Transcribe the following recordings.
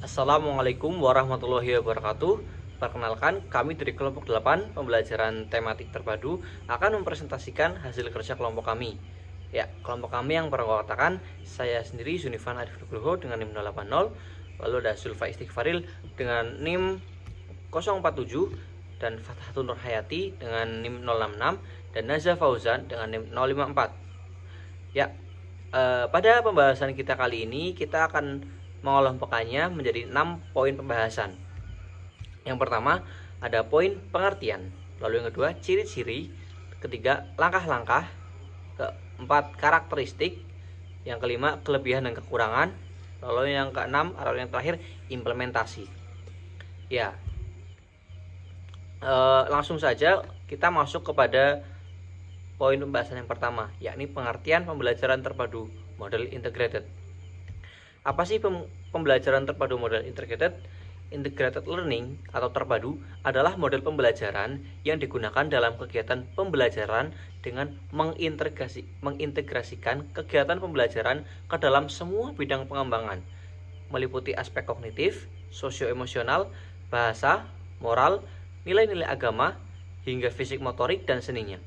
Assalamualaikum warahmatullahi wabarakatuh. Perkenalkan, kami dari kelompok 8 pembelajaran tematik terpadu akan mempresentasikan hasil kerja kelompok kami. Ya, kelompok kami yang beranggotakan saya sendiri Zunifan Arif Nugroho dengan NIM 080, lalu ada Zulfa Istighfaril dengan NIM 047 dan Fathatun Nurhayati dengan NIM 066 dan Naza Fauzan dengan NIM 054. Ya, pada pembahasan kita kali ini kita akan mengelompokkannya menjadi 6 poin pembahasan. Yang pertama ada poin pengertian, lalu yang kedua ciri-ciri, ketiga langkah-langkah, keempat karakteristik, yang kelima kelebihan dan kekurangan, lalu yang keenam atau yang terakhir implementasi. Ya, langsung saja kita masuk kepada poin pembahasan yang pertama, yakni pengertian pembelajaran terpadu model integrated. Apa sih pembelajaran terpadu model integrated? Integrated learning atau terpadu adalah model pembelajaran yang digunakan dalam kegiatan pembelajaran dengan mengintegrasikan kegiatan pembelajaran ke dalam semua bidang pengembangan, meliputi aspek kognitif, sosioemosional, bahasa, moral, nilai-nilai agama, hingga fisik motorik dan seninya.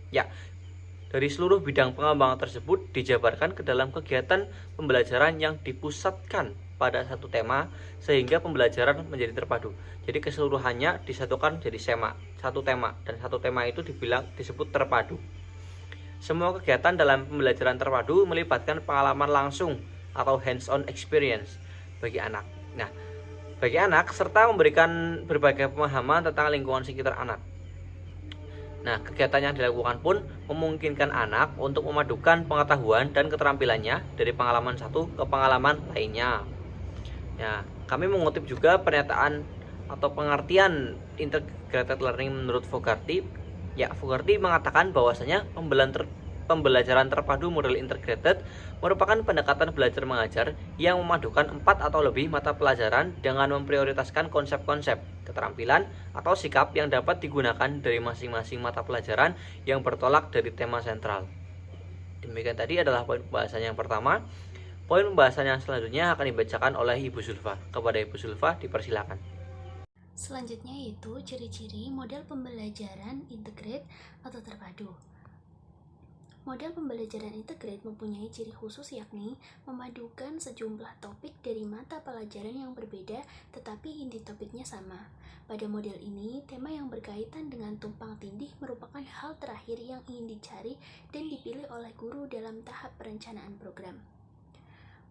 Ya, dari seluruh bidang pengembangan tersebut dijabarkan ke dalam kegiatan pembelajaran yang dipusatkan pada satu tema sehingga pembelajaran menjadi terpadu. Jadi keseluruhannya disatukan jadi satu tema, dan satu tema itu disebut terpadu. Semua kegiatan dalam pembelajaran terpadu melibatkan pengalaman langsung atau hands-on experience bagi anak. Nah, bagi anak serta memberikan berbagai pemahaman tentang lingkungan sekitar anak. Nah, kegiatan yang dilakukan pun memungkinkan anak untuk memadukan pengetahuan dan keterampilannya dari pengalaman satu ke pengalaman lainnya. Ya, kami mengutip juga pernyataan atau pengertian integrated learning menurut Fogarty. Ya, Fogarty mengatakan bahwasanya pembelajaran terpadu model integrated merupakan pendekatan belajar mengajar yang memadukan 4 atau lebih mata pelajaran dengan memprioritaskan konsep-konsep, keterampilan, atau sikap yang dapat digunakan dari masing-masing mata pelajaran yang bertolak dari tema sentral. Demikian tadi adalah poin pembahasan yang pertama. Poin pembahasan yang selanjutnya akan dibacakan oleh Ibu Zulfa. Kepada Ibu Zulfa, dipersilakan. Selanjutnya yaitu ciri-ciri model pembelajaran integrate atau terpadu. Model pembelajaran integrate mempunyai ciri khusus yakni memadukan sejumlah topik dari mata pelajaran yang berbeda tetapi inti topiknya sama. Pada model ini, tema yang berkaitan dengan tumpang tindih merupakan hal terakhir yang ingin dicari dan dipilih oleh guru dalam tahap perencanaan program.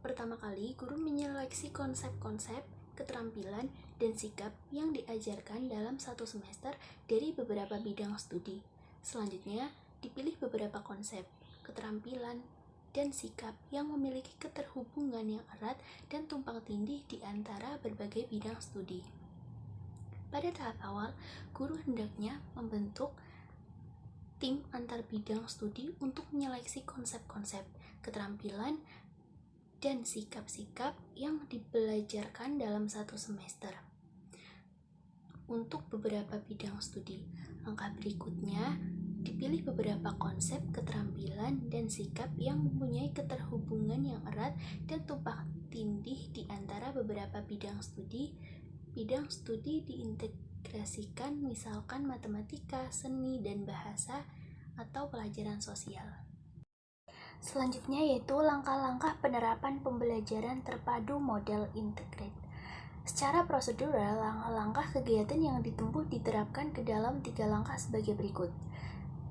Pertama kali, guru menyeleksi konsep-konsep, keterampilan, dan sikap yang diajarkan dalam satu semester dari beberapa bidang studi. Selanjutnya, dipilih beberapa konsep, keterampilan, dan sikap yang memiliki keterhubungan yang erat dan tumpang tindih di antara berbagai bidang studi. Pada tahap awal, guru hendaknya membentuk tim antar bidang studi untuk menyeleksi konsep-konsep, keterampilan, dan sikap-sikap yang dibelajarkan dalam satu semester untuk beberapa bidang studi. Langkah berikutnya, dipilih beberapa konsep, keterampilan, dan sikap yang mempunyai keterhubungan yang erat dan tumpang tindih di antara beberapa bidang studi. Bidang studi diintegrasikan misalkan matematika, seni, dan bahasa, atau pelajaran sosial. Selanjutnya yaitu langkah-langkah penerapan pembelajaran terpadu model integrate. Secara prosedural, langkah-langkah kegiatan yang ditempuh diterapkan ke dalam 3 langkah sebagai berikut.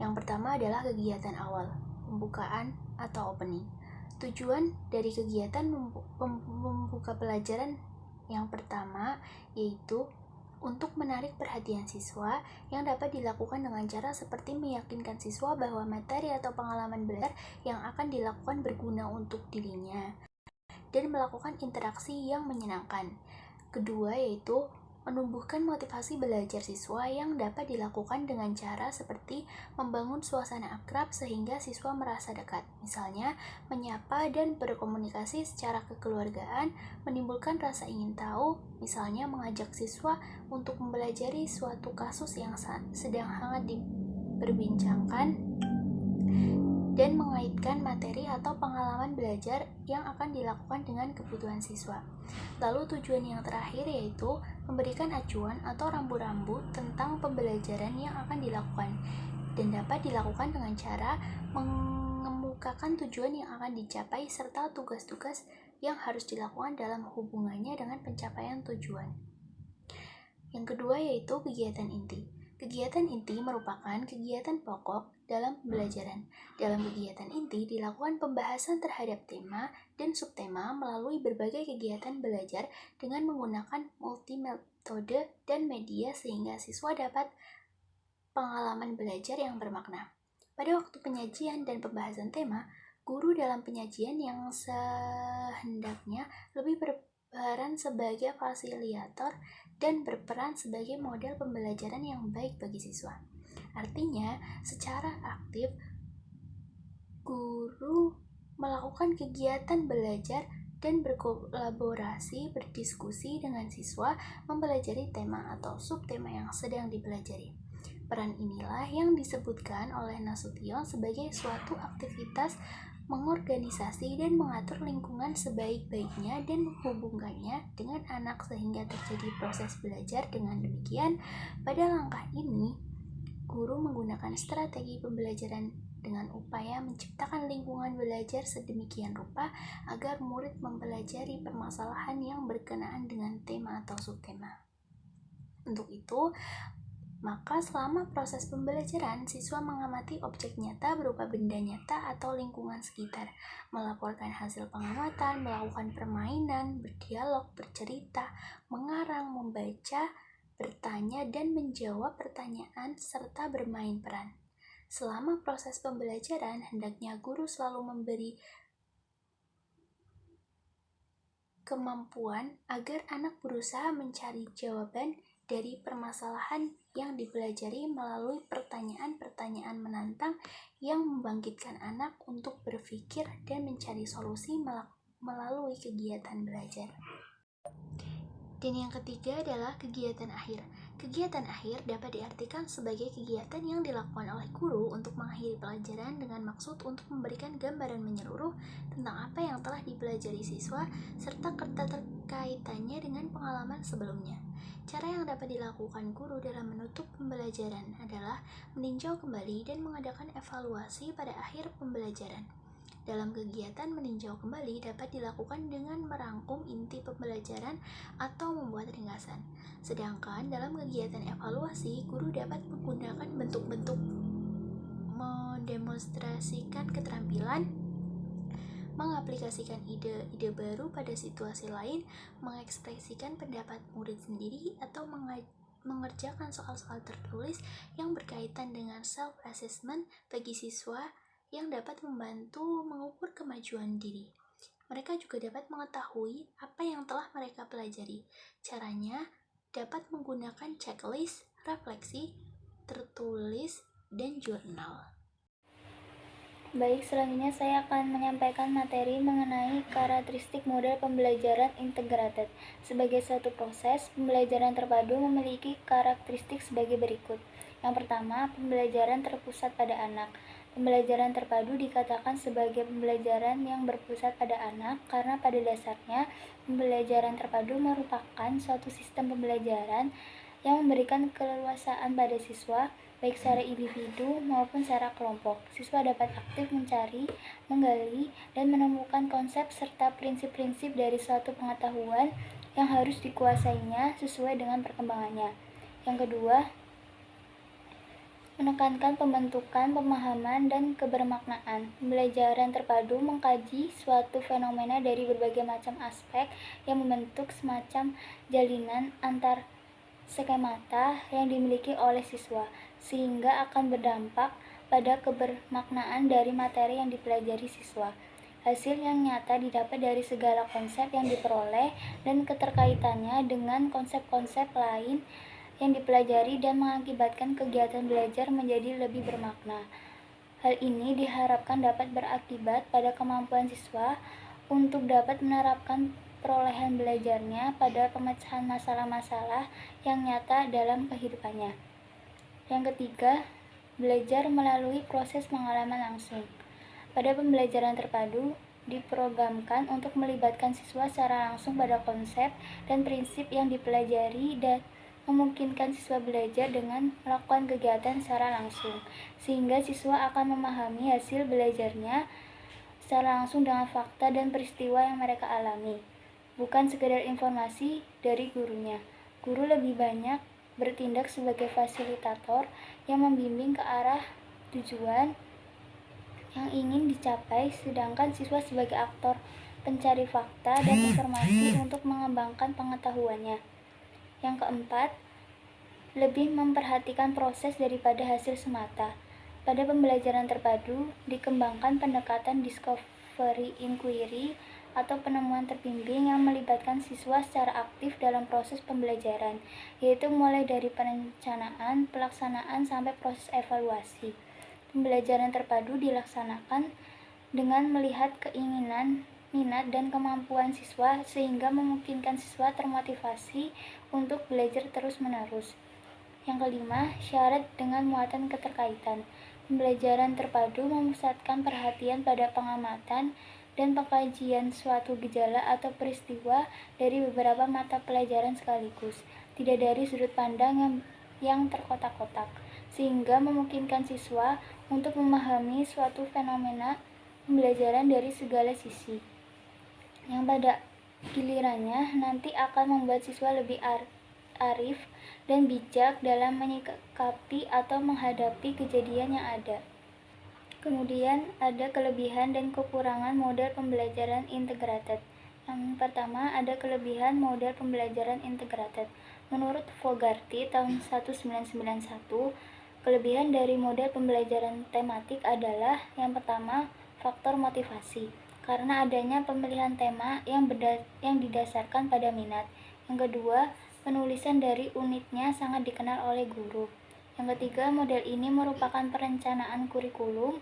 Yang pertama adalah kegiatan awal, pembukaan atau opening. Tujuan dari kegiatan membuka pelajaran yang pertama yaitu untuk menarik perhatian siswa yang dapat dilakukan dengan cara seperti meyakinkan siswa bahwa materi atau pengalaman belajar yang akan dilakukan berguna untuk dirinya dan melakukan interaksi yang menyenangkan. Kedua yaitu menumbuhkan motivasi belajar siswa yang dapat dilakukan dengan cara seperti membangun suasana akrab sehingga siswa merasa dekat. Misalnya, menyapa dan berkomunikasi secara kekeluargaan, menimbulkan rasa ingin tahu, misalnya mengajak siswa untuk mempelajari suatu kasus yang sedang hangat diperbincangkan, dan mengaitkan materi atau pengalaman belajar yang akan dilakukan dengan kebutuhan siswa. Lalu tujuan yang terakhir yaitu memberikan acuan atau rambu-rambu tentang pembelajaran yang akan dilakukan dan dapat dilakukan dengan cara mengemukakan tujuan yang akan dicapai serta tugas-tugas yang harus dilakukan dalam hubungannya dengan pencapaian tujuan. Yang kedua yaitu kegiatan inti. Kegiatan inti merupakan kegiatan pokok dalam pembelajaran. Dalam kegiatan inti dilakukan pembahasan terhadap tema dan subtema melalui berbagai kegiatan belajar dengan menggunakan multimetode dan media sehingga siswa dapat pengalaman belajar yang bermakna. Pada waktu penyajian dan pembahasan tema, guru dalam penyajian yang sehendaknya lebih berperan sebagai fasilitator dan berperan sebagai model pembelajaran yang baik bagi siswa. Artinya, secara aktif, guru melakukan kegiatan belajar dan berkolaborasi, berdiskusi dengan siswa, mempelajari tema atau subtema yang sedang dipelajari. Peran inilah yang disebutkan oleh Nasution sebagai suatu aktivitas mengorganisasi dan mengatur lingkungan sebaik-baiknya dan menghubungkannya dengan anak sehingga terjadi proses belajar. Dengan demikian, pada langkah ini, guru menggunakan strategi pembelajaran dengan upaya menciptakan lingkungan belajar sedemikian rupa agar murid mempelajari permasalahan yang berkenaan dengan tema atau subtema. Untuk itu, maka selama proses pembelajaran, siswa mengamati objek nyata berupa benda nyata atau lingkungan sekitar, melaporkan hasil pengamatan, melakukan permainan, berdialog, bercerita, mengarang, membaca, bertanya, dan menjawab pertanyaan, serta bermain peran. Selama proses pembelajaran, hendaknya guru selalu memberi kemampuan agar anak berusaha mencari jawaban dari permasalahan yang dipelajari melalui pertanyaan-pertanyaan menantang yang membangkitkan anak untuk berpikir dan mencari solusi melalui kegiatan belajar. Dan yang ketiga adalah kegiatan akhir. Kegiatan akhir dapat diartikan sebagai kegiatan yang dilakukan oleh guru untuk mengakhiri pelajaran dengan maksud untuk memberikan gambaran menyeluruh tentang apa yang telah dipelajari siswa serta keterkaitannya dengan pengalaman sebelumnya. Cara yang dapat dilakukan guru dalam menutup pembelajaran adalah meninjau kembali dan mengadakan evaluasi pada akhir pembelajaran. Dalam kegiatan meninjau kembali dapat dilakukan dengan merangkum inti pembelajaran atau membuat ringkasan. Sedangkan dalam kegiatan evaluasi, guru dapat menggunakan bentuk-bentuk mendemonstrasikan keterampilan, mengaplikasikan ide-ide baru pada situasi lain, mengekspresikan pendapat murid sendiri, atau mengerjakan soal-soal tertulis yang berkaitan dengan self-assessment bagi siswa yang dapat membantu mengukur kemajuan diri. Mereka juga dapat mengetahui apa yang telah mereka pelajari. Caranya dapat menggunakan checklist, refleksi, tertulis, dan jurnal. Baik, selanjutnya saya akan menyampaikan materi mengenai karakteristik model pembelajaran integrated. Sebagai suatu proses, pembelajaran terpadu memiliki karakteristik sebagai berikut. Yang pertama, pembelajaran terpusat pada anak. Pembelajaran terpadu dikatakan sebagai pembelajaran yang berpusat pada anak karena pada dasarnya pembelajaran terpadu merupakan suatu sistem pembelajaran yang memberikan keleluasaan pada siswa, baik secara individu maupun secara kelompok. Siswa dapat aktif mencari, menggali, dan menemukan konsep serta prinsip-prinsip dari suatu pengetahuan yang harus dikuasainya sesuai dengan perkembangannya. Yang kedua, menekankan pembentukan, pemahaman, dan kebermaknaan. Pembelajaran terpadu mengkaji suatu fenomena dari berbagai macam aspek yang membentuk semacam jalinan antar skemata yang dimiliki oleh siswa, sehingga akan berdampak pada kebermaknaan dari materi yang dipelajari siswa. Hasil yang nyata didapat dari segala konsep yang diperoleh dan keterkaitannya dengan konsep-konsep lain yang dipelajari dan mengakibatkan kegiatan belajar menjadi lebih bermakna. Hal ini diharapkan dapat berakibat pada kemampuan siswa untuk dapat menerapkan perolehan belajarnya pada pemecahan masalah-masalah yang nyata dalam kehidupannya. Yang ketiga, belajar melalui proses pengalaman langsung. Pada pembelajaran terpadu, diprogramkan untuk melibatkan siswa secara langsung pada konsep dan prinsip yang dipelajari dan memungkinkan siswa belajar dengan melakukan kegiatan secara langsung, sehingga siswa akan memahami hasil belajarnya secara langsung dengan fakta dan peristiwa yang mereka alami, bukan sekedar informasi dari gurunya. Guru lebih banyak bertindak sebagai fasilitator yang membimbing ke arah tujuan yang ingin dicapai, sedangkan siswa sebagai aktor pencari fakta dan informasi untuk mengembangkan pengetahuannya. Yang keempat, lebih memperhatikan proses daripada hasil semata. Pada pembelajaran terpadu, dikembangkan pendekatan discovery inquiry atau penemuan terbimbing yang melibatkan siswa secara aktif dalam proses pembelajaran, yaitu mulai dari perencanaan, pelaksanaan, sampai proses evaluasi. Pembelajaran terpadu dilaksanakan dengan melihat keinginan, minat, dan kemampuan siswa sehingga memungkinkan siswa termotivasi untuk belajar terus-menerus. Yang kelima, syarat dengan muatan keterkaitan. Pembelajaran terpadu memusatkan perhatian pada pengamatan dan pengkajian suatu gejala atau peristiwa dari beberapa mata pelajaran sekaligus, tidak dari sudut pandang yang terkotak-kotak, sehingga memungkinkan siswa untuk memahami suatu fenomena pembelajaran dari segala sisi, yang pada gilirannya nanti akan membuat siswa lebih arif dan bijak dalam menyikapi atau menghadapi kejadian yang ada. Kemudian ada kelebihan dan kekurangan model pembelajaran integrated. Yang pertama, ada kelebihan model pembelajaran integrated. Menurut Fogarty tahun 1991, kelebihan dari model pembelajaran tematik adalah yang pertama, faktor motivasi, karena adanya pemilihan tema yang didasarkan pada minat. Yang kedua, penulisan dari unitnya sangat dikenal oleh guru. Yang ketiga, model ini merupakan perencanaan kurikulum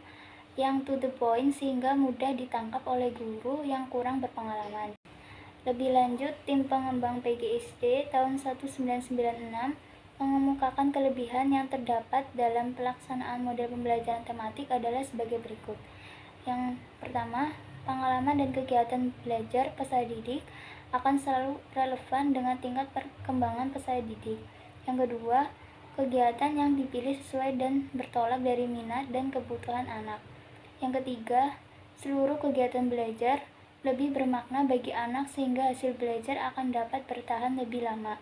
yang to the point sehingga mudah ditangkap oleh guru yang kurang berpengalaman. Lebih lanjut, tim pengembang PGSD tahun 1996 mengemukakan kelebihan yang terdapat dalam pelaksanaan model pembelajaran tematik adalah sebagai berikut. Yang pertama, pengalaman dan kegiatan belajar peserta didik akan selalu relevan dengan tingkat perkembangan peserta didik. Yang kedua, kegiatan yang dipilih sesuai dan bertolak dari minat dan kebutuhan anak. Yang ketiga, seluruh kegiatan belajar lebih bermakna bagi anak sehingga hasil belajar akan dapat bertahan lebih lama.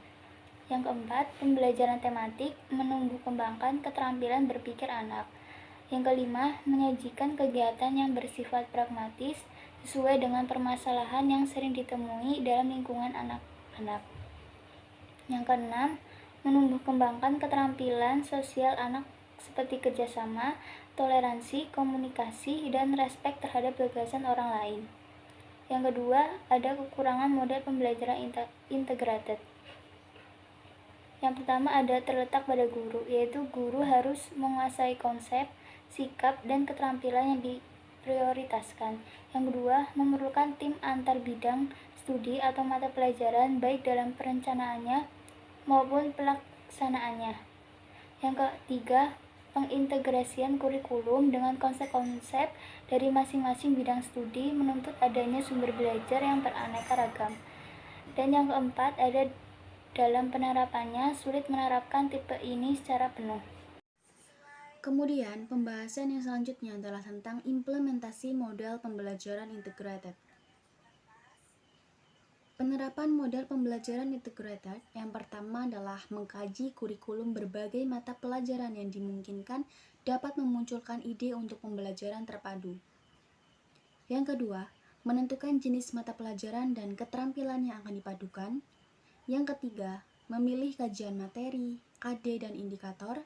Yang keempat, pembelajaran tematik menumbuh kembangkan keterampilan berpikir anak. Yang kelima, menyajikan kegiatan yang bersifat pragmatis sesuai dengan permasalahan yang sering ditemui dalam lingkungan anak-anak. Yang keenam, menumbuh kembangkan keterampilan sosial anak seperti kerjasama, toleransi, komunikasi, dan respek terhadap gagasan orang lain. Yang kedua, ada kekurangan model pembelajaran integrated. Yang pertama ada terletak pada guru, yaitu guru harus menguasai konsep, sikap, dan keterampilan yang diprioritaskan. Yang kedua, memerlukan tim antar bidang studi atau mata pelajaran baik dalam perencanaannya maupun pelaksanaannya. Yang ketiga, pengintegrasian kurikulum dengan konsep-konsep dari masing-masing bidang studi menuntut adanya sumber belajar yang beraneka ragam. Dan yang keempat, ada dalam penerapannya sulit menerapkan tipe ini secara penuh. Kemudian, pembahasan yang selanjutnya adalah tentang implementasi model pembelajaran integrated. Penerapan model pembelajaran integrated yang pertama adalah mengkaji kurikulum berbagai mata pelajaran yang dimungkinkan dapat memunculkan ide untuk pembelajaran terpadu. Yang kedua, menentukan jenis mata pelajaran dan keterampilan yang akan dipadukan. Yang ketiga, memilih kajian materi, KD, dan indikator.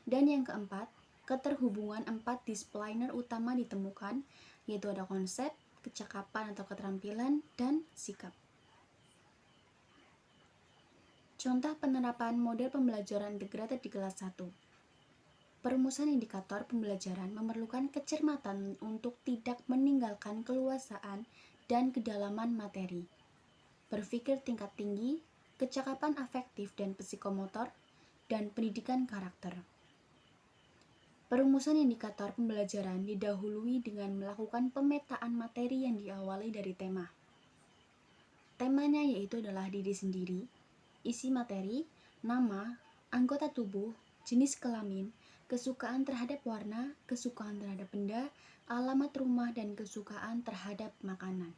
Dan yang keempat, keterhubungan 4 disipliner utama ditemukan, yaitu ada konsep, kecakapan atau keterampilan, dan sikap. Contoh penerapan model pembelajaran integrated di kelas 1. Perumusan indikator pembelajaran memerlukan kecermatan untuk tidak meninggalkan keluasaan dan kedalaman materi. Berpikir tingkat tinggi, kecakapan afektif dan psikomotor, dan pendidikan karakter. Perumusan indikator pembelajaran didahului dengan melakukan pemetaan materi yang diawali dari tema. Temanya yaitu adalah diri sendiri, isi materi, nama, anggota tubuh, jenis kelamin, kesukaan terhadap warna, kesukaan terhadap benda, alamat rumah, dan kesukaan terhadap makanan.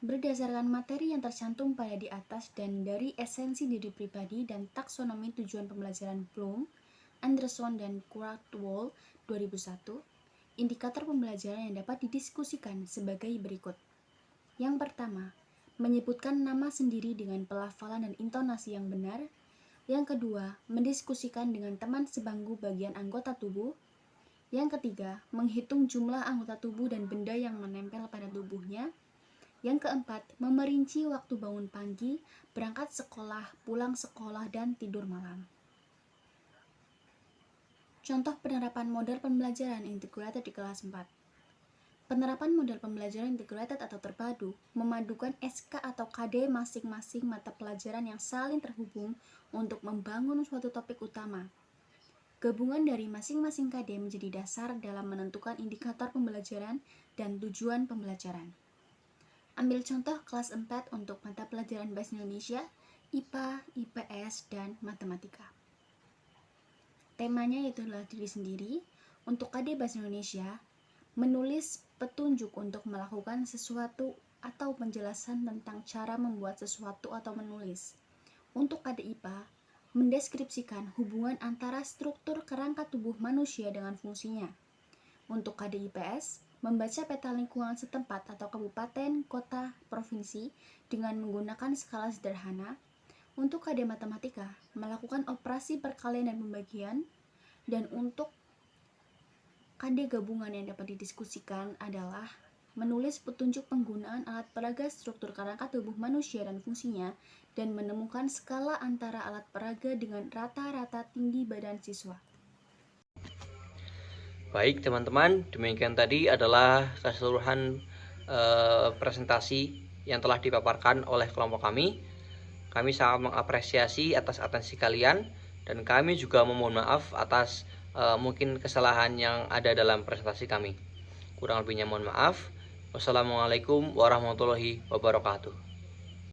Berdasarkan materi yang tercantum pada di atas dan dari esensi diri pribadi dan taksonomi tujuan pembelajaran Bloom, Anderson, dan Kuratwohl 2001, indikator pembelajaran yang dapat didiskusikan sebagai berikut. Yang pertama, menyebutkan nama sendiri dengan pelafalan dan intonasi yang benar. Yang kedua, mendiskusikan dengan teman sebangku bagian anggota tubuh. Yang ketiga, menghitung jumlah anggota tubuh dan benda yang menempel pada tubuhnya. Yang keempat, memerinci waktu bangun pagi, berangkat sekolah, pulang sekolah, dan tidur malam. Contoh penerapan model pembelajaran integrated di kelas 4. Penerapan model pembelajaran integrated atau terpadu memadukan SK atau KD masing-masing mata pelajaran yang saling terhubung untuk membangun suatu topik utama. Gabungan dari masing-masing KD menjadi dasar dalam menentukan indikator pembelajaran dan tujuan pembelajaran. Ambil contoh kelas 4 untuk mata pelajaran Bahasa Indonesia, IPA, IPS, dan Matematika. Temanya yaitu adalah diri sendiri. Untuk KD Bahasa Indonesia, menulis petunjuk untuk melakukan sesuatu atau penjelasan tentang cara membuat sesuatu atau menulis. Untuk KD IPA, mendeskripsikan hubungan antara struktur kerangka tubuh manusia dengan fungsinya. Untuk KD IPS, membaca peta lingkungan setempat atau kabupaten, kota, provinsi dengan menggunakan skala sederhana. Untuk KD Matematika, melakukan operasi perkalian dan pembagian. Dan untuk KD gabungan yang dapat didiskusikan adalah menulis petunjuk penggunaan alat peraga struktur kerangka tubuh manusia dan fungsinya, dan menemukan skala antara alat peraga dengan rata-rata tinggi badan siswa. Baik teman-teman, demikian tadi adalah keseluruhan presentasi yang telah dipaparkan oleh kelompok kami. Kami sangat mengapresiasi atas atensi kalian, dan kami juga memohon maaf atas mungkin kesalahan yang ada dalam presentasi kami. Kurang lebihnya mohon maaf. Wassalamualaikum warahmatullahi wabarakatuh.